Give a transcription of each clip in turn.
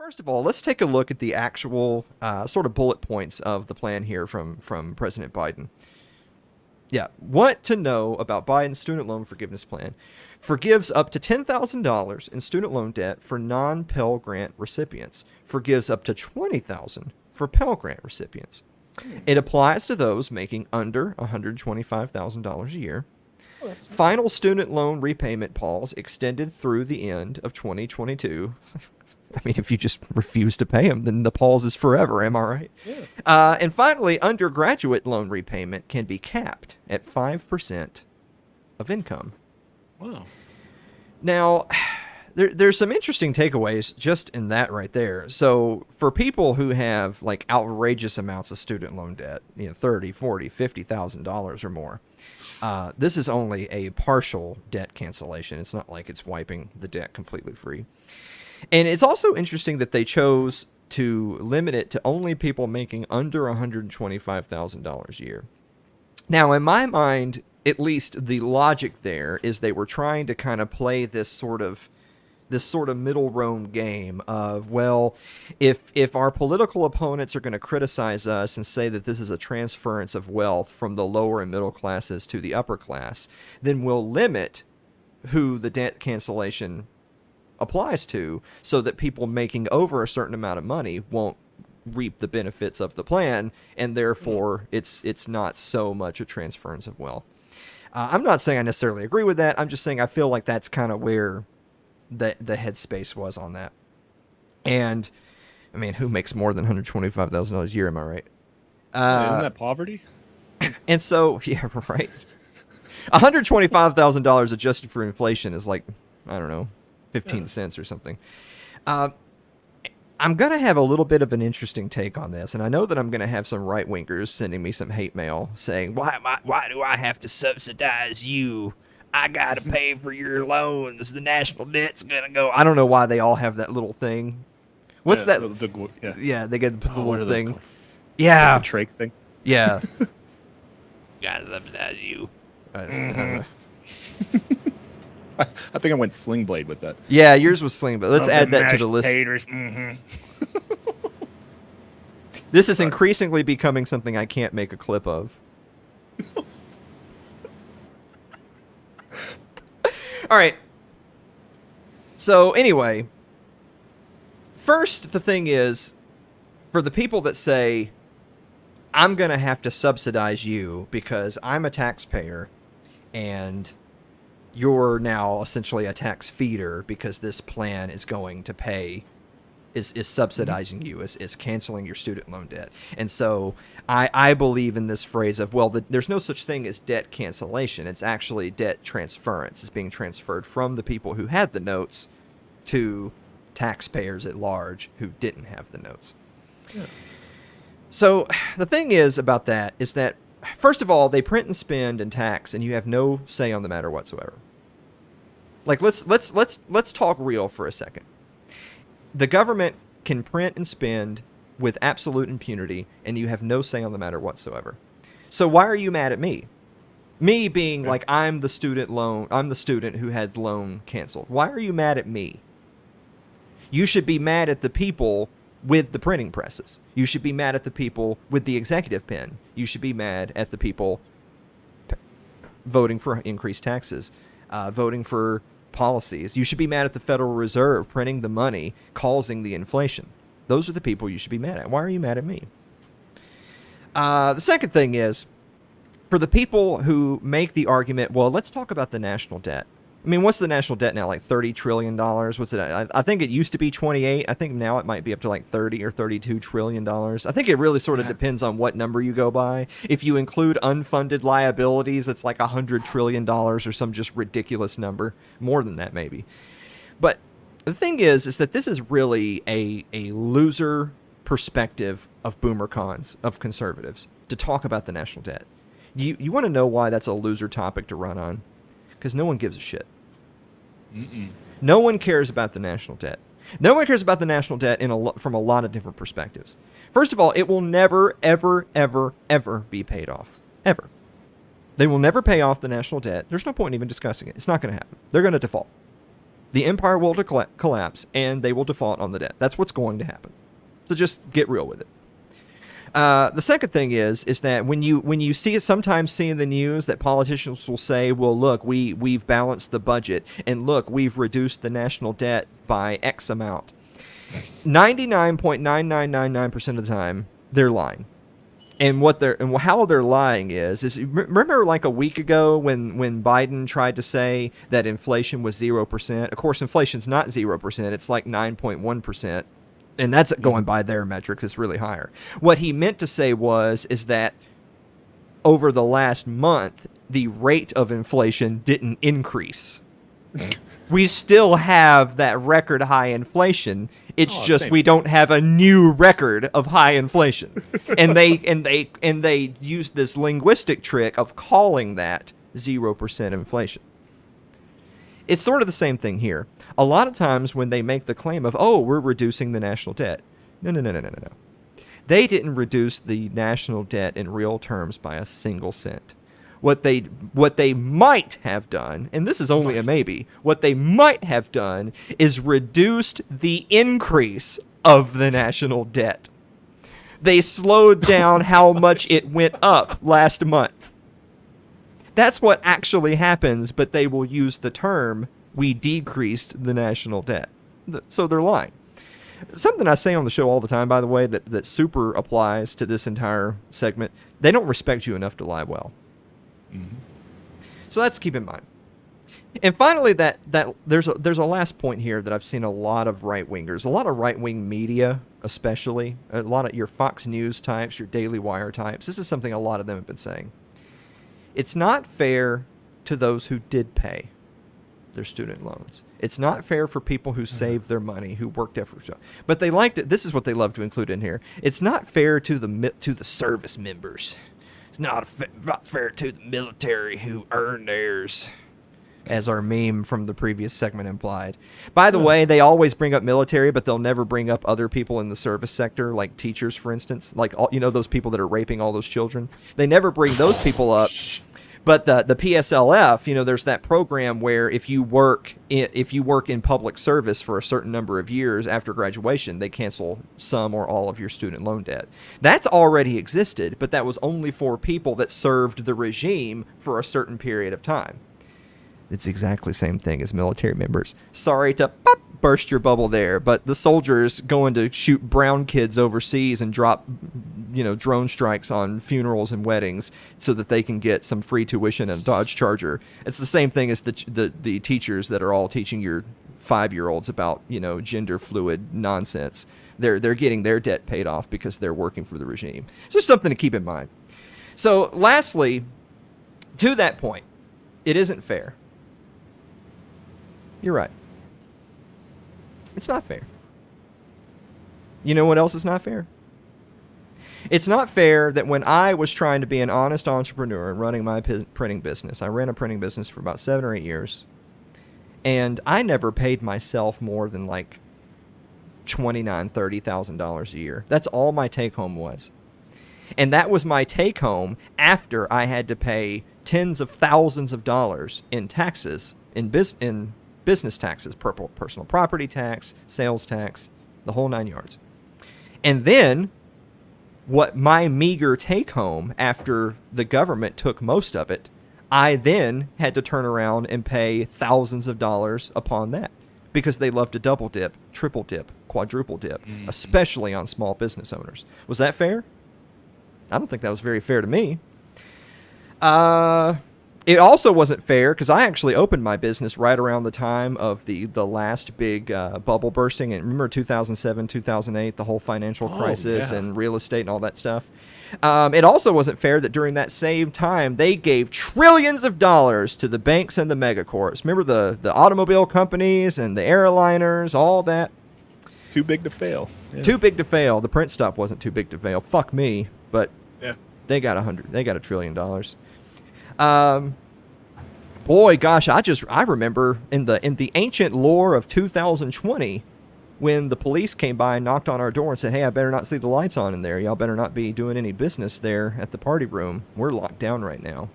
first of all, let's take a look at the actual sort of bullet points of the plan here from President Biden. Yeah, what to know about Biden's student loan forgiveness plan. Forgives up to $10,000 in student loan debt for non-Pell Grant recipients. Forgives up to $20,000 for Pell Grant recipients. It applies to those making under $125,000 a year. Final student loan repayment pause extended through the end of 2022. I mean, if you just refuse to pay them, then the pause is forever. Am I right? Yeah. And finally, undergraduate loan repayment can be capped at 5% of income. Wow. Now, there's some interesting takeaways just in that right there. So for people who have like outrageous amounts of student loan debt, you know, $30,000, $40,000, $50,000 or more, this is only a partial debt cancellation. It's not like it's wiping the debt completely free. And it's also interesting that they chose to limit it to only people making under $125,000 a year. Now, in my mind, at least the logic there is they were trying to kind of play this sort of middle roam game of, well, if our political opponents are going to criticize us and say that this is a transference of wealth from the lower and middle classes to the upper class, then we'll limit who the debt cancellation applies to so that people making over a certain amount of money won't reap the benefits of the plan, and therefore it's not so much a transference of wealth. I'm not saying I necessarily agree with that. I'm just saying I feel like that's kind of where the headspace was on that. And I mean, who makes more than $125,000 a year? Am I right? Isn't that poverty? And so, yeah, right. $125,000 adjusted for inflation is like, I don't know, 15 cents or something. I'm going to have a little bit of an interesting take on this, and I know that I'm going to have some right-wingers sending me some hate mail saying, why do I have to subsidize you? I got to pay for your loans. The national debt's going to go. I don't know why they all have that little thing. What's that? Yeah, they get the little thing. Yeah. Like the trach thing? Yeah. Got to subsidize you. I don't know. I think I went Sling Blade with that. Yeah, yours was Sling Blade. Let's add that to the list. Mm-hmm. This is increasingly becoming something I can't make a clip of. All right. So anyway, first the thing is, for the people that say, I'm going to have to subsidize you because I'm a taxpayer and you're now essentially a tax feeder because this plan is going to pay, is subsidizing you, is canceling your student loan debt. And so I believe in this phrase of, well, there's no such thing as debt cancellation. It's actually debt transference. It's being transferred from the people who had the notes to taxpayers at large who didn't have the notes. Yeah. So the thing is about that is that, first of all, they print and spend and tax, and you have no say on the matter whatsoever. Like, let's talk real for a second. The government can print and spend with absolute impunity, and you have no say on the matter whatsoever. So why are you mad at me? Me being like, I'm the student who had loan canceled. Why are you mad at me? You should be mad at the people with the printing presses. You should be mad at the people with the executive pen. You should be mad at the people voting for increased taxes, voting for policies. You should be mad at the Federal Reserve printing the money, causing the inflation. Those are the people you should be mad at. Why are you mad at me? The second thing is, for the people who make the argument, well, let's talk about the national debt. I mean, what's the national debt now? Like $30 trillion? What's it? I think it used to be 28. I think now it might be up to like 30 or $32 trillion. I think it really sort of depends on what number you go by. If you include unfunded liabilities, it's like $100 trillion or some just ridiculous number. More than that, maybe. But the thing is that this is really a loser perspective of boomer cons, of conservatives, to talk about the national debt. You want to know why that's a loser topic to run on? Because no one gives a shit. No one cares about the national debt. No one cares about the national debt from a lot of different perspectives. First of all, it will never, ever, ever, ever be paid off. Ever. They will never pay off the national debt. There's no point in even discussing it. It's not going to happen. They're going to default. The empire will collapse, and they will default on the debt. That's what's going to happen. So just get real with it. The second thing is that when you see it, sometimes see in the news that politicians will say, well, look, we've balanced the budget, and look, we've reduced the national debt by X amount. 99.9999% of the time, they're lying. And how they're lying is remember like a week ago when Biden tried to say that inflation was 0%. Of course, inflation's not 0%. It's like 9.1%. And that's going by their metrics. It's really higher. What he meant to say is that over the last month, the rate of inflation didn't increase. We still have that record high inflation. It's just we don't have a new record of high inflation. and they used this linguistic trick of calling that 0% inflation. It's sort of the same thing here. A lot of times when they make the claim of, oh, we're reducing the national debt. No. They didn't reduce the national debt in real terms by a single cent. What they might have done, and this is only a maybe, what they might have done is reduced the increase of the national debt. They slowed down how much it went up last month. That's what actually happens, but they will use the term, we decreased the national debt. So they're lying. Something I say on the show all the time, by the way, that super applies to this entire segment, they don't respect you enough to lie well. Mm-hmm. So that's keep in mind. And finally, that there's a last point here that I've seen a lot of right-wingers, a lot of right-wing media especially, a lot of your Fox News types, your Daily Wire types. This is something a lot of them have been saying. It's not fair to those who did pay their student loans. It's not fair for people who saved their money, who worked effort. But they liked it. This is what they love to include in here. It's not fair to the service members. It's not fair to the military who earned theirs, as our meme from the previous segment implied. By the way, they always bring up military, but they'll never bring up other people in the service sector, like teachers, for instance. Like, those people that are raping all those children. They never bring those people up. But the PSLF, there's that program where if you work in public service for a certain number of years after graduation, they cancel some or all of your student loan debt. That's already existed, but that was only for people that served the regime for a certain period of time. It's exactly the same thing as military members. Sorry to burst your bubble there, but the soldiers going to shoot brown kids overseas and drop, drone strikes on funerals and weddings so that they can get some free tuition and a Dodge Charger. It's the same thing as the teachers that are all teaching your 5-year-olds about, gender fluid nonsense. They're getting their debt paid off because they're working for the regime. So just something to keep in mind. So lastly, to that point, it isn't fair. You're right. It's not fair. You know what else is not fair? It's not fair that when I was trying to be an honest entrepreneur and running my printing business, I ran a printing business for about 7 or 8 years, and I never paid myself more than like $29,000, $30,000 a year. That's all my take home was. And that was my take home after I had to pay tens of thousands of dollars in taxes, in business taxes, personal property tax, sales tax, the whole 9 yards. And then what my meager take home after the government took most of it, I then had to turn around and pay thousands of dollars upon that because they love to double dip, triple dip, quadruple dip, especially on small business owners. Was that fair? I don't think that was very fair to me. It also wasn't fair because I actually opened my business right around the time of the last big bubble bursting. And remember 2007, 2008, the whole financial crisis and real estate and all that stuff. It also wasn't fair that during that same time, they gave trillions of dollars to the banks and the megacorps. Remember the automobile companies and the airliners, all that? Too big to fail. Yeah. Too big to fail. The print stop wasn't too big to fail. Fuck me. But they got $1 trillion. Boy, gosh, I remember in the ancient lore of 2020 when the police came by and knocked on our door and said, hey, I better not see the lights on in there. Y'all better not be doing any business there at the party room. We're locked down right now.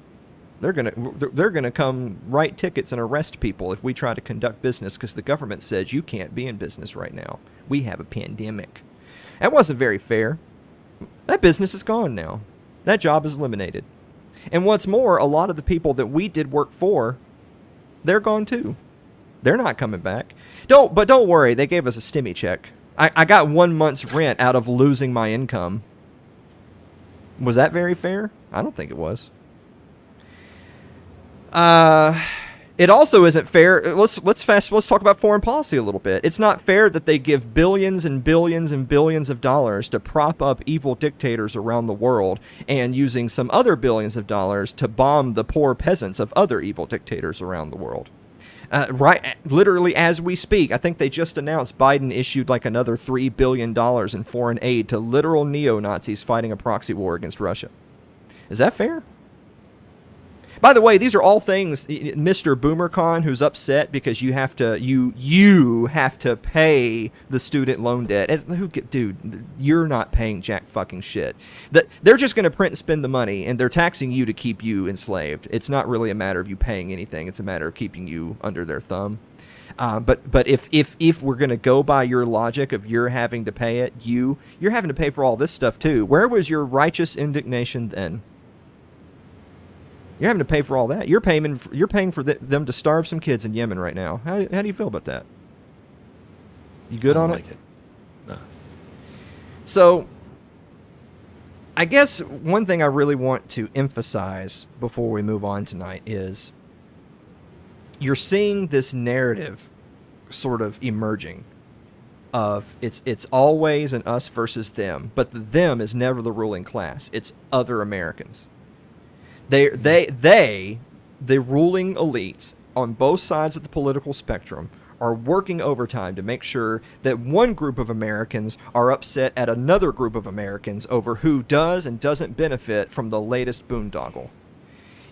They're gonna come write tickets and arrest people if we try to conduct business because the government says you can't be in business right now. We have a pandemic. That wasn't very fair. That business is gone now. That job is eliminated. And what's more, a lot of the people that we did work for, they're gone too. They're not coming back. Don't worry, they gave us a stimmy check. I got 1 month's rent out of losing my income. Was that very fair? I don't think it was. It also isn't fair. Let's talk about foreign policy a little bit. It's not fair that they give billions and billions and billions of dollars to prop up evil dictators around the world and using some other billions of dollars to bomb the poor peasants of other evil dictators around the world. Right, literally as we speak, I think they just announced Biden issued like another $3 billion in foreign aid to literal neo-Nazis fighting a proxy war against Russia. Is that fair? By the way, these are all things, Mr. BoomerCon, who's upset because you have to pay the student loan debt. Dude, you're not paying jack fucking shit. They're just going to print and spend the money, and they're taxing you to keep you enslaved. It's not really a matter of you paying anything. It's a matter of keeping you under their thumb. But if we're going to go by your logic of you're having to pay it, you're having to pay for all this stuff too. Where was your righteous indignation then? You're having to pay for all that. You're paying for them to starve some kids in Yemen right now. How do you feel about that? You good on it? I don't like it. No. So, I guess one thing I really want to emphasize before we move on tonight is you're seeing this narrative sort of emerging of it's always an us versus them, but the them is never the ruling class. It's other Americans. The ruling elites on both sides of the political spectrum are working overtime to make sure that one group of Americans are upset at another group of Americans over who does and doesn't benefit from the latest boondoggle.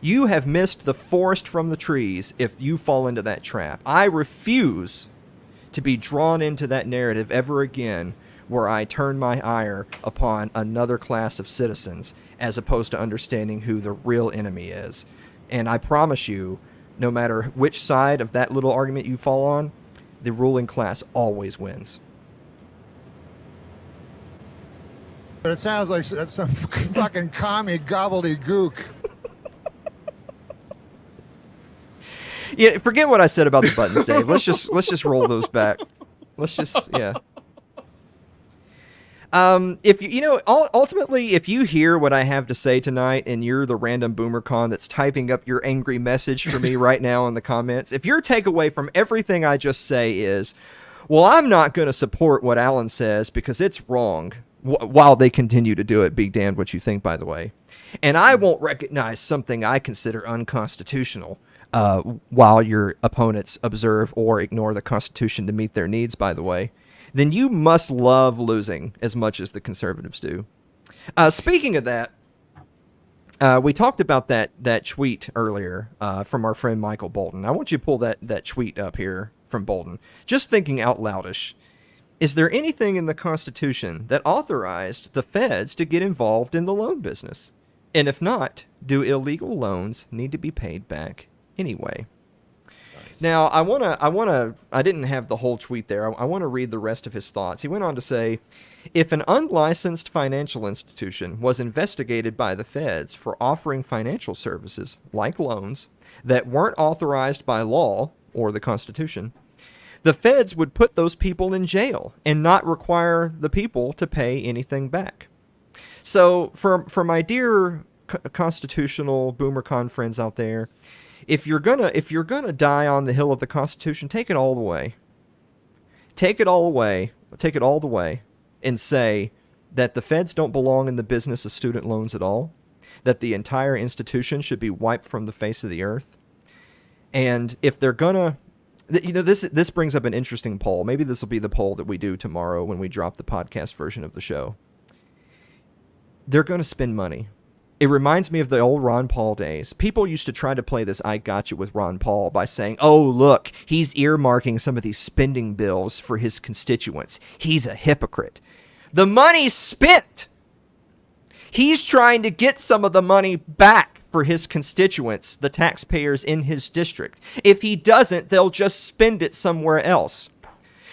You have missed the forest from the trees if you fall into that trap. I refuse to be drawn into that narrative ever again where I turn my ire upon another class of citizens as opposed to understanding who the real enemy is. And I promise you, no matter which side of that little argument you fall on, the ruling class always wins. But it sounds like some fucking commie gobbledygook. Yeah, forget what I said about the buttons, Dave. Let's just roll those back. Yeah. Ultimately, if you hear what I have to say tonight and you're the random BoomerCon that's typing up your angry message for me right now in the comments, if your takeaway from everything I just say is, well, I'm not going to support what Alan says because it's wrong, while they continue to do it, be damned what you think, by the way, and I won't recognize something I consider unconstitutional while your opponents observe or ignore the Constitution to meet their needs, by the way, then you must love losing as much as the conservatives do. Speaking of that, we talked about that tweet earlier from our friend Michael Bolton. I want you to pull that tweet up here from Bolton. Just thinking out loudish, is there anything in the Constitution that authorized the feds to get involved in the loan business? And if not, do illegal loans need to be paid back anyway? Now, I didn't have the whole tweet there. I want to read the rest of his thoughts. He went on to say, if an unlicensed financial institution was investigated by the feds for offering financial services, like loans, that weren't authorized by law or the Constitution, the feds would put those people in jail and not require the people to pay anything back. So, for my dear constitutional BoomerCon friends out there, if you're gonna die on the hill of the Constitution, take it all the way. Take it all the way, and say that the feds don't belong in the business of student loans at all, that the entire institution should be wiped from the face of the earth, and if they're gonna, this brings up an interesting poll. Maybe this will be the poll that we do tomorrow when we drop the podcast version of the show. They're gonna spend money. It reminds me of the old Ron Paul days. People used to try to play this I gotcha with Ron Paul by saying, oh, look, he's earmarking some of these spending bills for his constituents. He's a hypocrite. The money's spent. He's trying to get some of the money back for his constituents, the taxpayers in his district. If he doesn't, they'll just spend it somewhere else.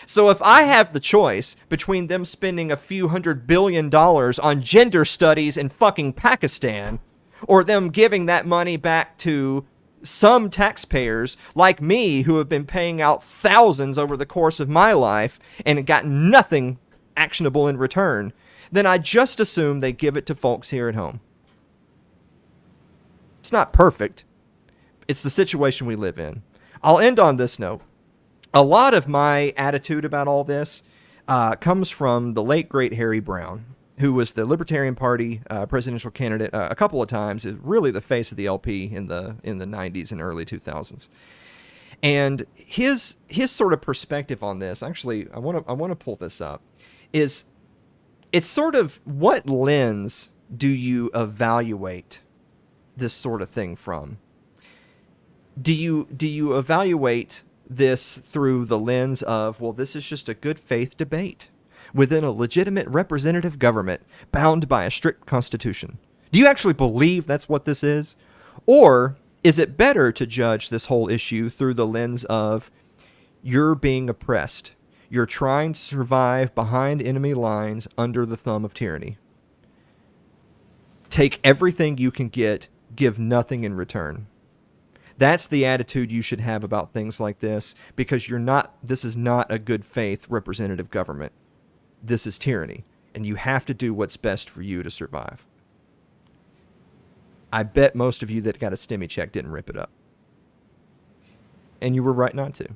So if I have the choice between them spending a few $100 billion on gender studies in fucking Pakistan, or them giving that money back to some taxpayers like me who have been paying out thousands over the course of my life and got nothing actionable in return, then I just assume they give it to folks here at home. It's not perfect. It's the situation we live in. I'll end on this note. A lot of my attitude about all this comes from the late, great Harry Brown, who was the Libertarian Party presidential candidate a couple of times, is really the face of the LP in the 90s and early 2000s. And his sort of perspective on this, actually, I want to pull this up, is it's sort of what lens do you evaluate this sort of thing from? Do you evaluate this through the lens of, well, this is just a good faith debate within a legitimate representative government bound by a strict constitution? Do you actually believe that's what this is? Or is it better to judge this whole issue through the lens of, you're being oppressed, you're trying to survive behind enemy lines under the thumb of tyranny, take everything you can get, give nothing in return? That's the attitude you should have about things like this, because this is not a good faith representative government. This is tyranny, and you have to do what's best for you to survive. I bet most of you that got a stimmy check didn't rip it up. And you were right not to.